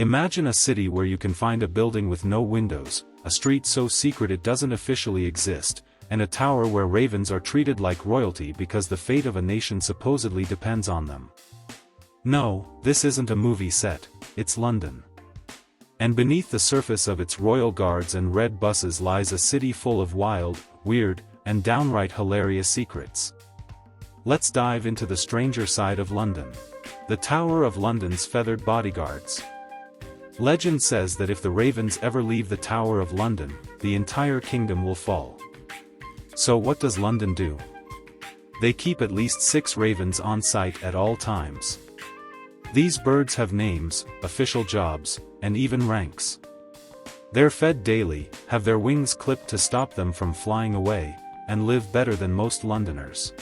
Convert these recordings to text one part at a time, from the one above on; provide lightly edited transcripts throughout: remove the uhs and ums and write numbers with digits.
Imagine a city where you can find a building with no windows, a street so secret it doesn't officially exist, and a tower where ravens are treated like royalty because the fate of a nation supposedly depends on them. No, this isn't a movie set, it's London. And beneath the surface of its royal guards and red buses lies a city full of wild, weird, and downright hilarious secrets. Let's dive into the stranger side of London. The Tower of London's feathered bodyguards. Legend says that if the ravens ever leave the Tower of London, the entire kingdom will fall. So what does London do? They keep at least 6 ravens on site at all times. These birds have names, official jobs, and even ranks. They're fed daily, have their wings clipped to stop them from flying away, and live better than most Londoners.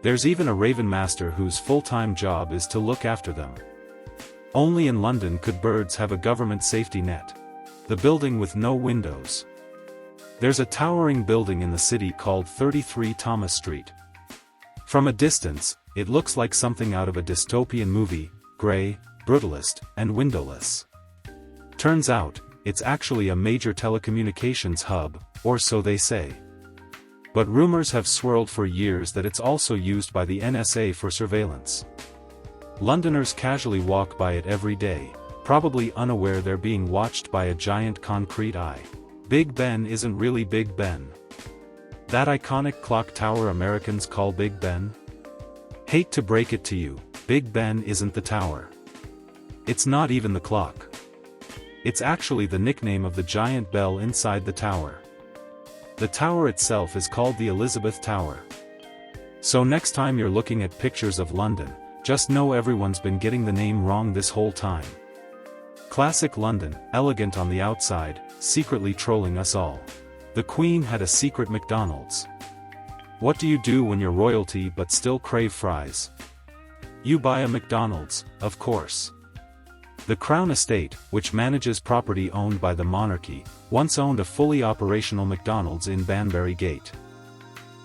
There's even a raven master whose full-time job is to look after them. Only in London could birds have a government safety net. The building with no windows. There's a towering building in the city called 33 Thomas Street. From a distance, it looks like something out of a dystopian movie, grey, brutalist, and windowless. Turns out, it's actually a major telecommunications hub, or so they say. But rumors have swirled for years that it's also used by the NSA for surveillance. Londoners casually walk by it every day, probably unaware they're being watched by a giant concrete eye. Big Ben isn't really Big Ben. That iconic clock tower Americans call Big Ben? Hate to break it to you, Big Ben isn't the tower. It's not even the clock. It's actually the nickname of the giant bell inside the tower. The tower itself is called the Elizabeth Tower. So next time you're looking at pictures of London, just know everyone's been getting the name wrong this whole time. Classic London, elegant on the outside, secretly trolling us all. The Queen had a secret McDonald's. What do you do when you're royalty but still crave fries? You buy a McDonald's, of course. The Crown Estate, which manages property owned by the monarchy, once owned a fully operational McDonald's in Banbury Gate.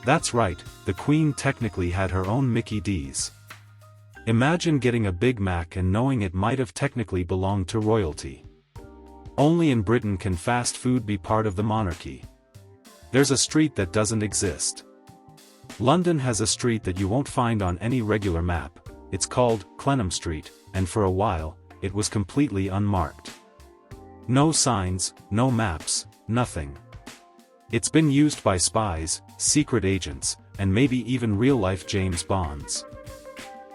That's right, the Queen technically had her own Mickey D's. Imagine getting a Big Mac and knowing it might have technically belonged to royalty. Only in Britain can fast food be part of the monarchy. There's a street that doesn't exist. London has a street that you won't find on any regular map. It's called Clenham Street, and for a while, it was completely unmarked. No signs, no maps, nothing. It's been used by spies, secret agents, and maybe even real-life James Bonds.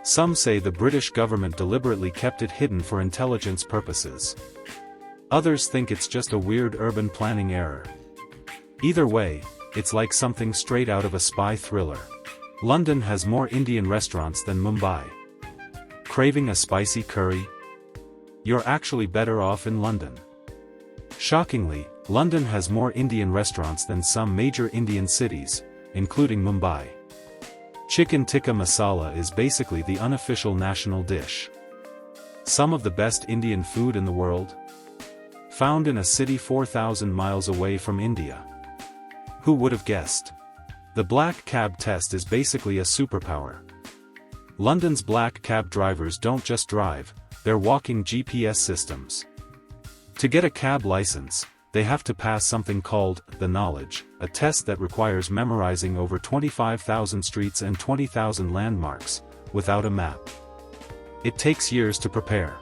Some say the British government deliberately kept it hidden for intelligence purposes. Others think it's just a weird urban planning error. Either way, it's like something straight out of a spy thriller. London has more Indian restaurants than Mumbai. Craving a spicy curry? You're actually better off in London. Shockingly, London has more Indian restaurants than some major Indian cities, including Mumbai. Chicken tikka masala is basically the unofficial national dish. Some of the best Indian food in the world? Found in a city 4,000 miles away from India. Who would have guessed? The black cab test is basically a superpower. London's black cab drivers don't just drive, they're walking GPS systems. To get a cab license, they have to pass something called the Knowledge, a test that requires memorizing over 25,000 streets and 20,000 landmarks, without a map. It takes years to prepare.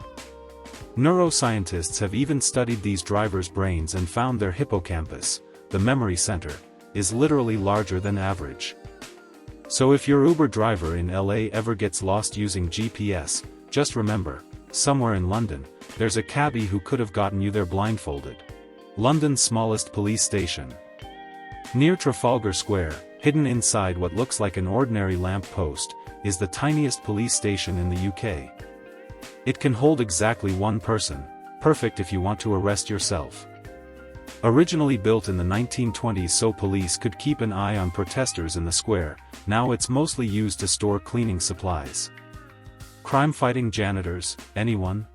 Neuroscientists have even studied these drivers' brains and found their hippocampus, the memory center, is literally larger than average. So if your Uber driver in LA ever gets lost using GPS, just remember, somewhere in London, there's a cabbie who could have gotten you there blindfolded. London's smallest police station. Near Trafalgar Square, hidden inside what looks like an ordinary lamp post, is the tiniest police station in the UK. It can hold exactly one person, perfect if you want to arrest yourself. Originally built in the 1920s so police could keep an eye on protesters in the square, now it's mostly used to store cleaning supplies. Crime-fighting janitors, anyone?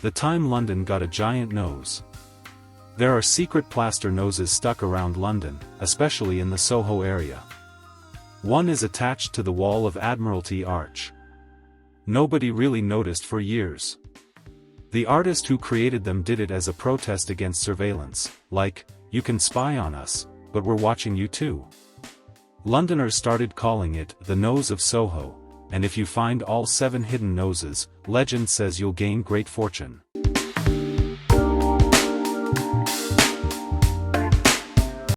The time London got a giant nose. There are secret plaster noses stuck around London, especially in the Soho area. One is attached to the wall of Admiralty Arch. Nobody really noticed for years. The artist who created them did it as a protest against surveillance, like, you can spy on us, but we're watching you too. Londoners started calling it the Nose of Soho, and if you find all 7 hidden noses, legend says you'll gain great fortune.